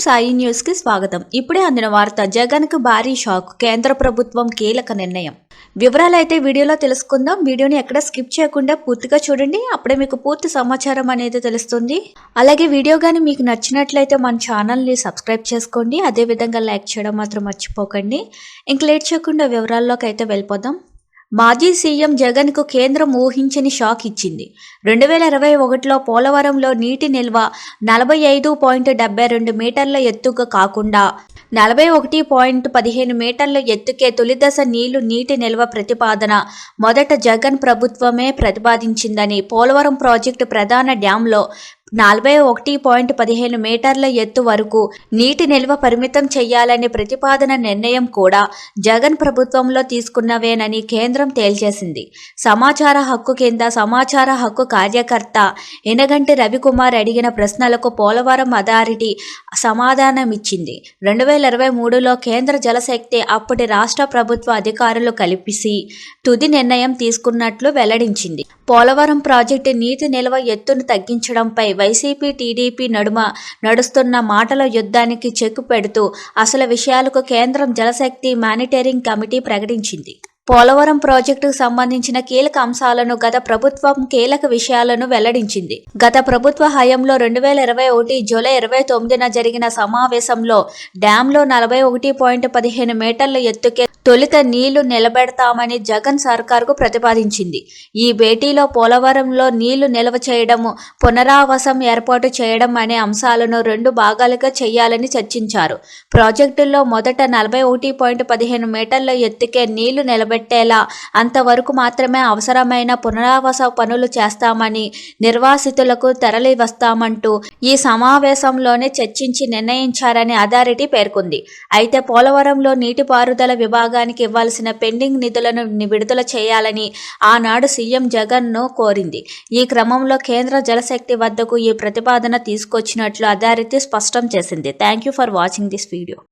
Sai news కి స్వాగతం. ఇప్పుడే అందిన వార్త. జగన్ కు భారీ షాక్. కేంద్ర ప్రభుత్వం కీలక నిర్ణయం. వివరాలు అయితే వీడియోలో తెలుసుకుందాం. వీడియోని ఎక్కడ స్కిప్ చేయకుండా పూర్తిగా చూడండి. అప్పుడే మీకు పూర్తి సమాచారం అనేది తెలుస్తుంది. అలాగే వీడియో కానీ మీకు నచ్చినట్లయితే మన ఛానల్ని సబ్స్క్రైబ్ చేసుకోండి. అదేవిధంగా లైక్ చేయడం మాత్రం మర్చిపోకండి. ఇంక లేట్ చేయకుండా వివరాల్లోకి అయితే వెళ్ళిపోదాం. మాజీ సీఎం జగన్కు కేంద్రం ఊహించని షాక్ ఇచ్చింది. 2021లో పోలవరంలో నీటి నిల్వ 45.72 మీటర్ల ఎత్తుగా కాకుండా 41.15 మీటర్ల ఎత్తుకే తొలిదశ నీటి నిల్వ ప్రతిపాదన మొదట జగన్ ప్రభుత్వమే ప్రతిపాదించిందని, పోలవరం ప్రాజెక్టు ప్రధాన డ్యాంలో 41.15 మీటర్ల ఎత్తు వరకు నీటి నిల్వ పరిమితం చేయాలనే ప్రతిపాదన నిర్ణయం కూడా జగన్ ప్రభుత్వంలో తీసుకున్నవేనని కేంద్రం తేల్చేసింది. సమాచార హక్కు కింద సమాచార హక్కు కార్యకర్త ఎనగంటి రవికుమార్ అడిగిన ప్రశ్నలకు పోలవరం అథారిటీ సమాధానమిచ్చింది. 2023లో కేంద్ర జలశక్తి అప్పటి రాష్ట్ర ప్రభుత్వ అధికారులు కలిసి తుది నిర్ణయం తీసుకున్నట్లు వెల్లడించింది. పోలవరం ప్రాజెక్టు నీటి నిల్వ ఎత్తును తగ్గించడంపై వైసీపీ టీడీపీ నడుమ నడుస్తున్న మాటల యుద్ధానికి చెక్ పెడుతూ అసలు విషయాలకు కేంద్రం జలశక్తి మానిటరింగ్ కమిటీ ప్రకటించింది. పోలవరం ప్రాజెక్టుకు సంబంధించిన కీలక అంశాలను గత ప్రభుత్వం కీలక విషయాలను వెల్లడించింది. గత ప్రభుత్వ హయాంలో 2021 జూలై 29న జరిగిన సమావేశంలో డ్యాంలో 41.15 మీటర్ల ఎత్తుకే తొలుత నీళ్లు నిలబెడతామని జగన్ సర్కార్కు ప్రతిపాదించింది. ఈ భేటీలో పోలవరంలో నీళ్లు నిల్వ చేయడం, పునరావాసం ఏర్పాటు చేయడం అనే అంశాలను 2 భాగాలుగా చేయాలని చర్చించారు. ప్రాజెక్టుల్లో మొదట 41.15 మీటర్ల ఎత్తుకే నీళ్లు నిలబెట్టేలా అంతవరకు మాత్రమే అవసరమైన పునరావాస పనులు చేస్తామని, నిర్వాసితులకు తరలి వస్తామంటూ ఈ సమావేశంలోనే చర్చించి నిర్ణయించారని అథారిటీ పేర్కొంది. అయితే పోలవరంలో నీటిపారుదల విభాగానికి ఇవ్వాల్సిన పెండింగ్ నిధులను విడుదల చేయాలని ఆనాడు సీఎం జగన్ను కోరింది. ఈ క్రమంలో కేంద్ర జలశక్తి వద్దకు ఈ ప్రతిపాదన తీసుకొచ్చినట్లు అథారిటీ స్పష్టం చేసింది. Thank you for watching this video.